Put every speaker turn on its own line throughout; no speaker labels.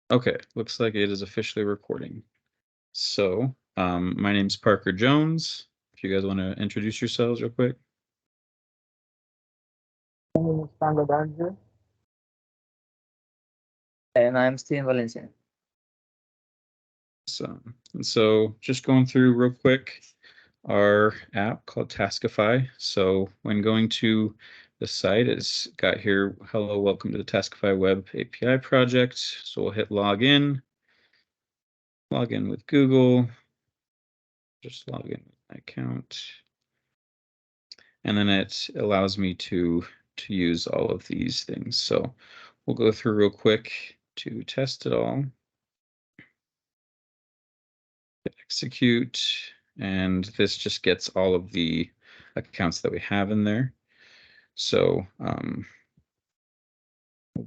Okay, looks like it is officially recording. So, my name's Parker Jones. If you guys want to introduce yourselves real quick.
My name is Pangod Andrew.
And I'm Steven Valencia.
So just going through real quick our app called Taskify. So when going to the site, it's got here, hello, welcome to the Taskify Web API project. So we'll hit log in with Google, just log in with my account. And then it allows me to use all of these things. So we'll go through real quick to test it all. Hit execute, and this just gets all of the accounts that we have in there. So we'll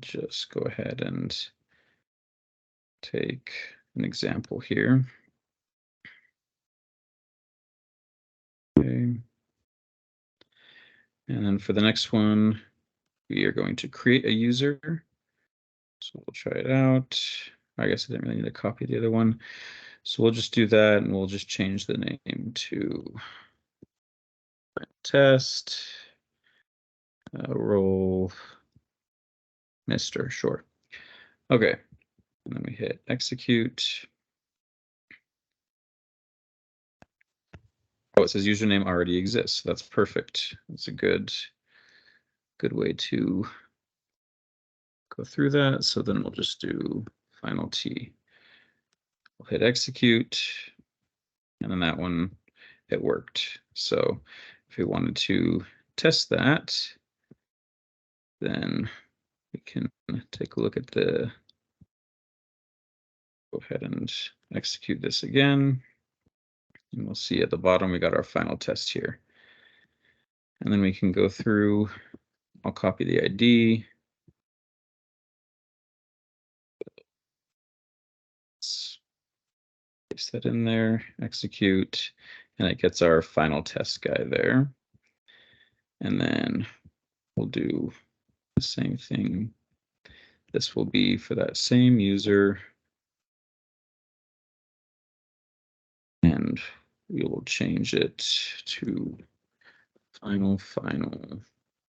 just go ahead and take an example here. Okay. And then for the next one, we are going to create a user. So we'll try it out. I guess I didn't really need to copy the other one. So we'll just do that, and we'll just change the name to test role Mr. Sure. Okay, and then we hit execute. Oh, it says username already exists. That's perfect. That's a good way to go through that. So then we'll just do final T. We'll hit execute, and then that one, it worked. So if we wanted to test that, then we can take a look at the, go ahead and execute this again. And we'll see at the bottom, we got our final test here. And then we can go through, I'll copy the ID. Paste that in there, execute, and it gets our final test guy there. And then we'll do the same thing. This will be for that same user. And we will change it to final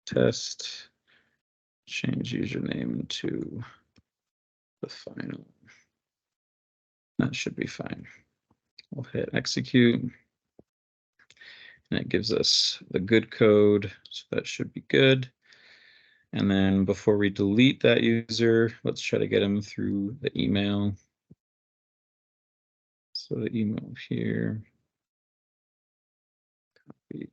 test, change username to the final. That should be fine. We'll hit execute, and it gives us the good code, so that should be good. And then before we delete that user, let's try to get him through the email. So the email here, copy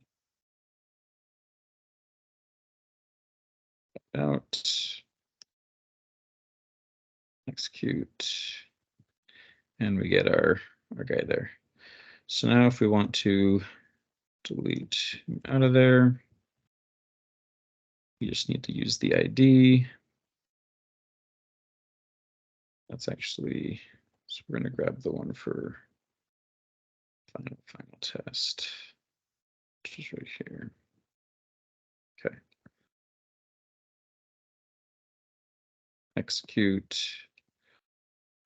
out, execute, and we get our guy there. So now if we want to delete him out of there, we just need to use the ID. That's actually, so we're going to grab the one for final test, which is right here. Okay. Execute.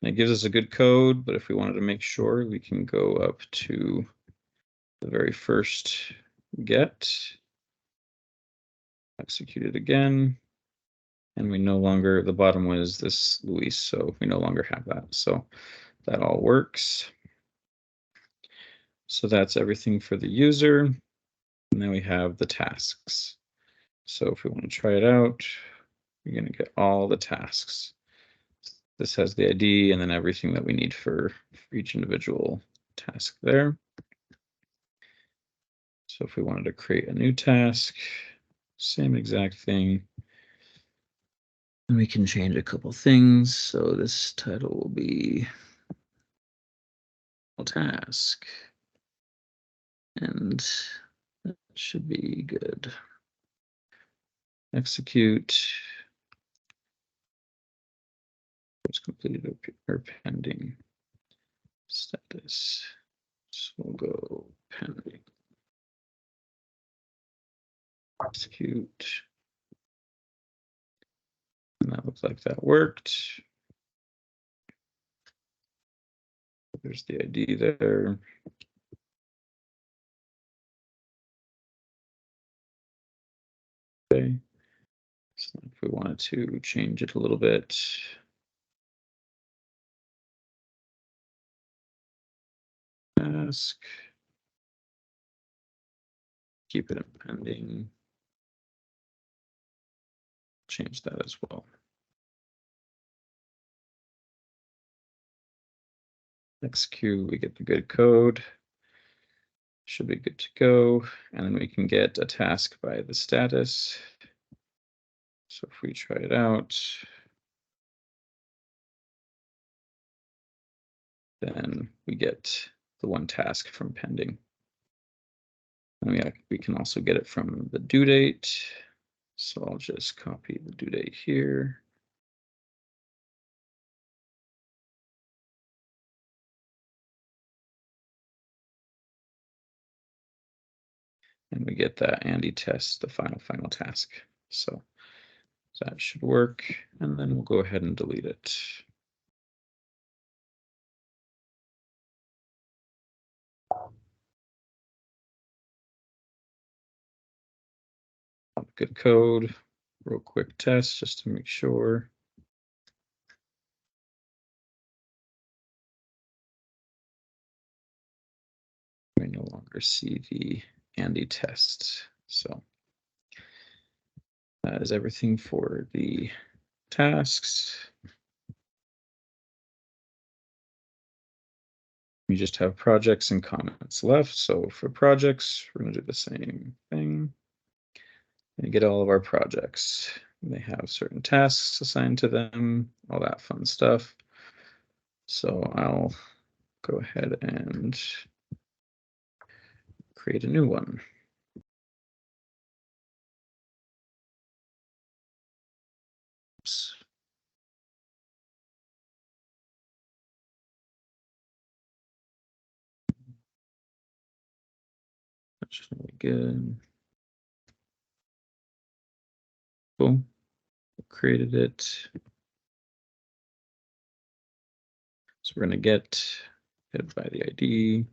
And it gives us a good code, but if we wanted to make sure, we can go up to the very first get, execute it again, and we no longer, the bottom one is this Luis, so we no longer have that. So that all works. So that's everything for the user. And then we have the tasks. So if we want to try it out, we're going to get all the tasks. This has the ID and then everything that we need for each individual task there. So if we wanted to create a new task, same exact thing. And we can change a couple things. So this title will be task. And that should be good. Execute. It's completed or pending status. So we'll go pending. Execute. And that looks like that worked. There's the ID there. Okay. So if we wanted to change it a little bit, task, keep it in pending, change that as well. Execute, we get the good code. Should be good to go. And then we can get a task by the status. So if we try it out, then we get the one task from pending. And we can also get it from the due date. So I'll just copy the due date here. And we get that Andy test, the final task. So that should work. And then we'll go ahead and delete it. Good code, real quick test just to make sure. We no longer see the Andy test. So that is everything for the tasks. We just have projects and comments left. So for projects, we're going to do the same thing. And get all of our projects. They have certain tasks assigned to them, all that fun stuff. So I'll go ahead and create a new one. Oops. That's really good. Cool. Created it. So we're going to get it by the ID.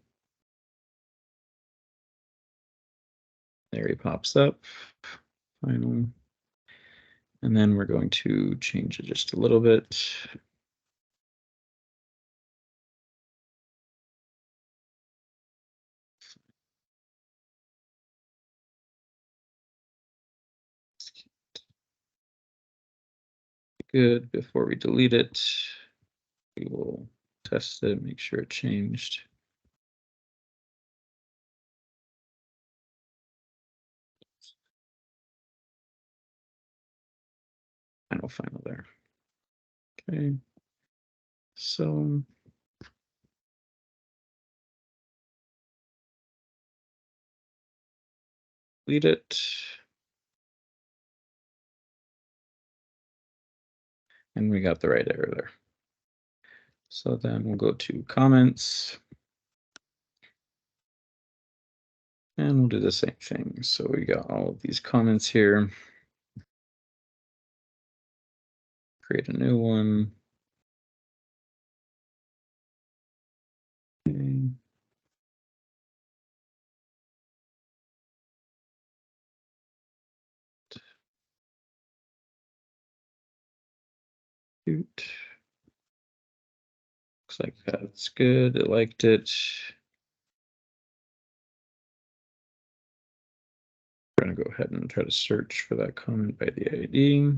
There he pops up. Final. And then we're going to change it just a little bit. Good. Before we delete it, we will test it, make sure it changed. Final there. Okay. So delete it. And we got the right error there. So then we'll go to comments. And we'll do the same thing. So we got all of these comments here. Create a new one. Okay. Shoot. Looks like that's good. It liked it. We're going to go ahead and try to search for that comment by the ID.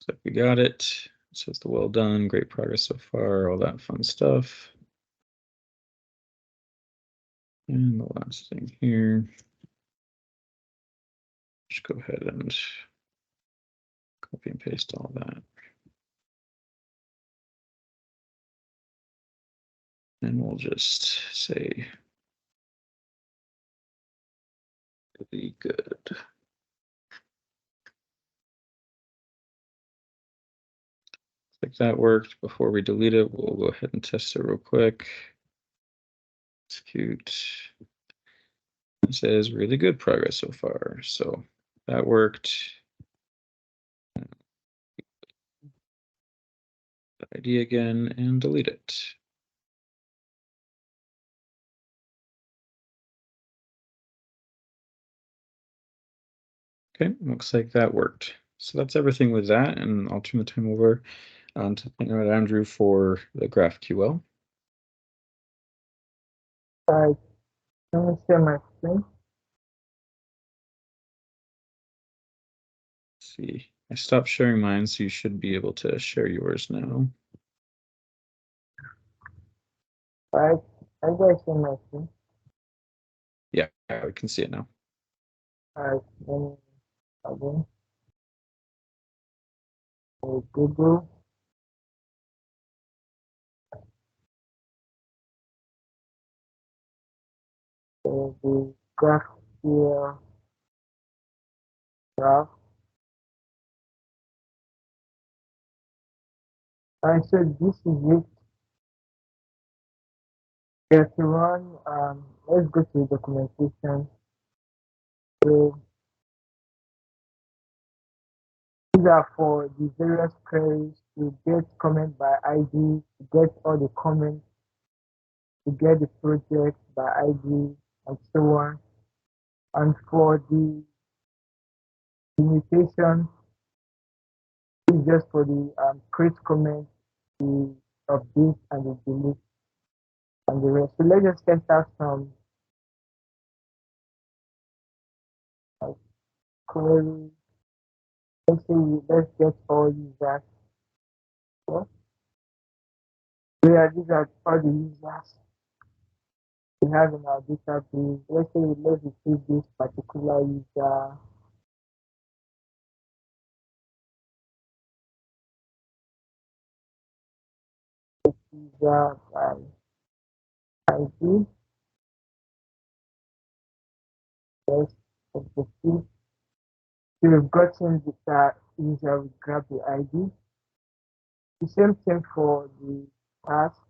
Looks like we got it. It says the well done, great progress so far, all that fun stuff. And the last thing here, just go ahead and copy and paste all that. And we'll just say really good. Like that worked. Before we delete it, we'll go ahead and test it real quick. Execute. It says really good progress so far. So that worked. ID again and delete it. Okay, looks like that worked. So that's everything with that, and I'll turn the time over to Andrew for the GraphQL.
Alright, let me share my screen.
Let's see, I stopped sharing mine, so you should be able to share yours now.
Alright, I guys share my screen.
Yeah, I can see it now.
Alright, then again, Google. The graph here, graph. I said this is it. If you run, let's go to the documentation. So these are for the various queries to get comment by ID, to get all the comments, to get the project by ID, and so on. And for the limitation, it's just for the create comment, the update, and the delete, and the rest. So let's just test out some queries. Let's get all users. So yeah, these are all the users we have in our database. Let's say let's retrieve this particular user by ID. Let's execute. So we've gotten the user, we grab the ID. The same thing for the task.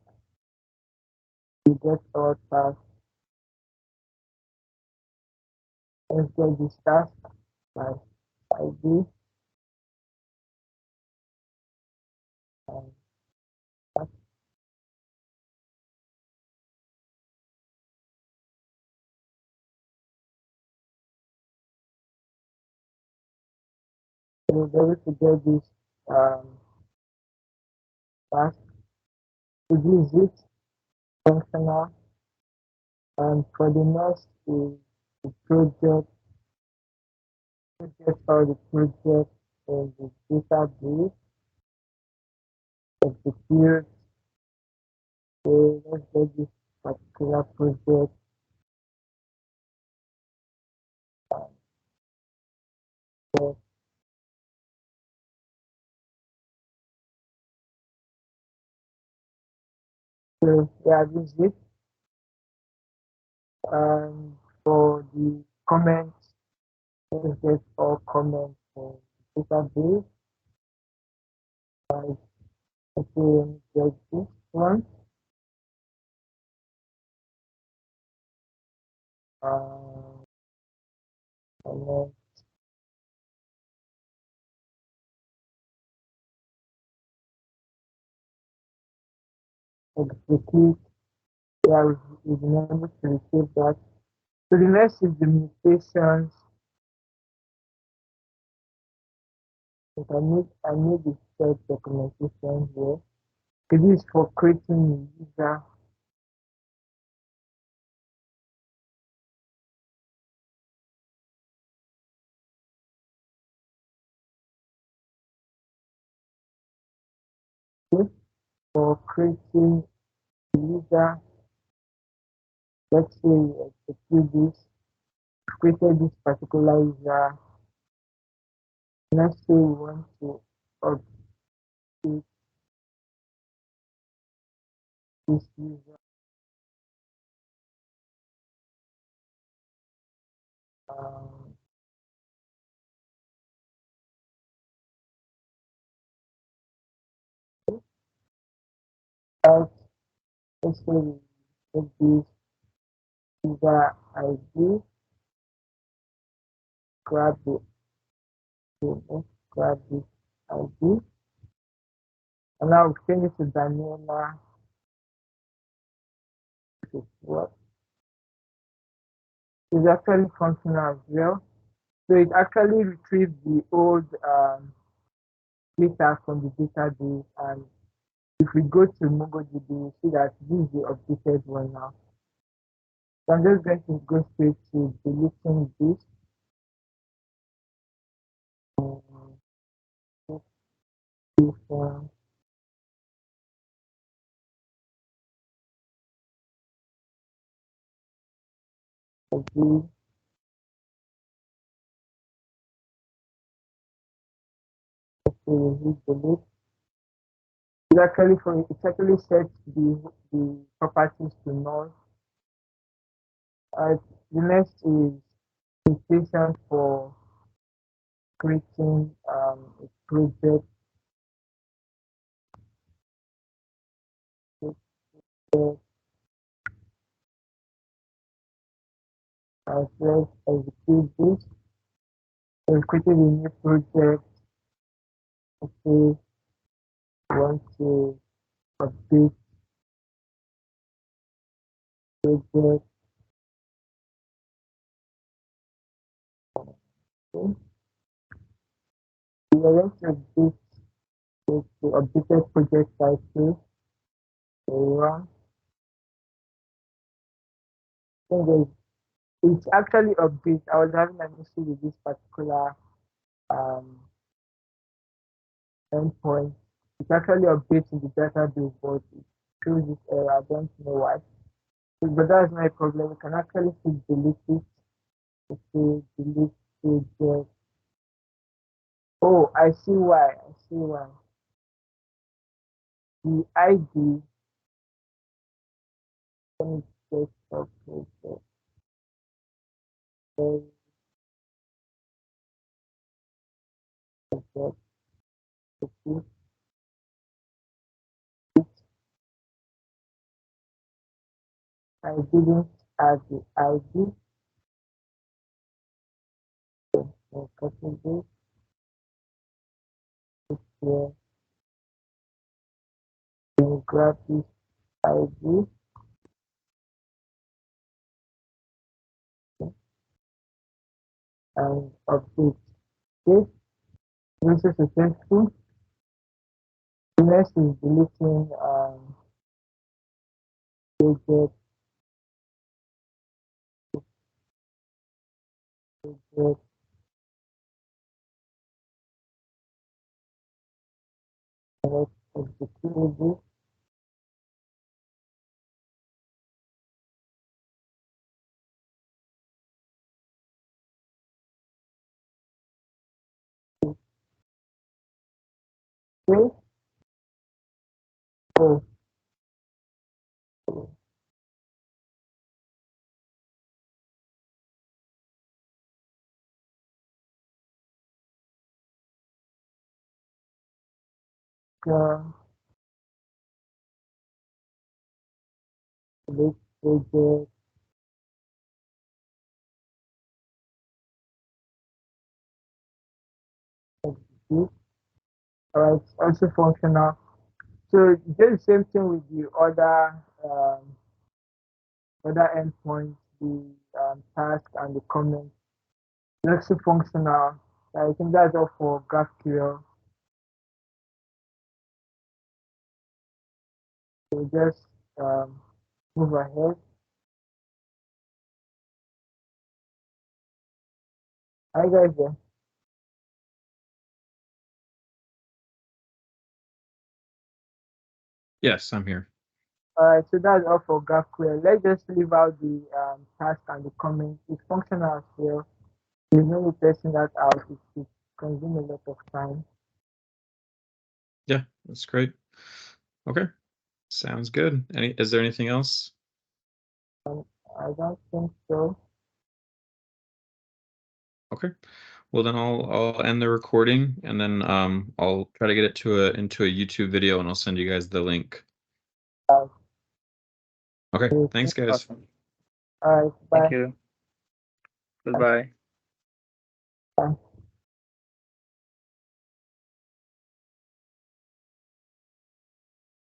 We get all tasks. Let's get this task by ID. And task. So we'll be able to get this task. To use it functional. And for the next is the project. Get all the project in the database. Execute. So let's get this particular project. So yeah, this is it. And for the comments, let's get all comments in the database. Like, okay, get this one. Uh, and then execute. Yeah, we've been able to retrieve that. So the next is the limitations. But I need the set documentation here. So this is for creating a user. Okay? For creating a user, let's say we execute this, created this particular user. Let's say we want to update this user. Um, out, let's say we take this user ID, grab the let's grab this ID. And now change it to Daniela. What? It's actually functional as well. So it actually retrieved the old data from the database, and if we go to MongoDB, we see that this is the updated one now. So I'm just going to go straight to deleting this. This one. Agree. Okay, hit delete. It actually sets the properties to null. The next is invitation for creating a project. Let's execute this. We've created a new project. Okay, want to update project. Okay. We are going to update the updated project title. Run. It's actually update. I was having an issue with this particular um, endpoint. It's actually updating the database, but it shows this error. I don't know why. But that's not a problem. We can actually still delete it. Okay, delete project. Oh, I see why. I see why. The ID. Let me check up project. Project. Okay. I didn't add the ID. So copy this here. Then grab this ID. And update. Okay. This is successful. The next is deleting project. Project. Let's execute this. Okay. Oh, uh, delete project. Execute. Alright, also functional. So just the same thing with the other endpoints, the task and the comment. It's also functional. I think that's all for GraphQL. So just move ahead. Hi guys there.
Yes, I'm here.
Alright, so that's all for GraphQL. Let's just leave out the task and the comment. It's functional as well. There's no need testing that out. It consumes a lot of time.
Yeah, that's great. Okay, sounds good. Is there anything else?
I don't think so.
Okay. Well, then I'll end the recording, and then I'll try to get it into a YouTube video, and I'll send you guys the link. Okay, thanks guys.
Awesome.
Alright, bye.
Thank you. Goodbye.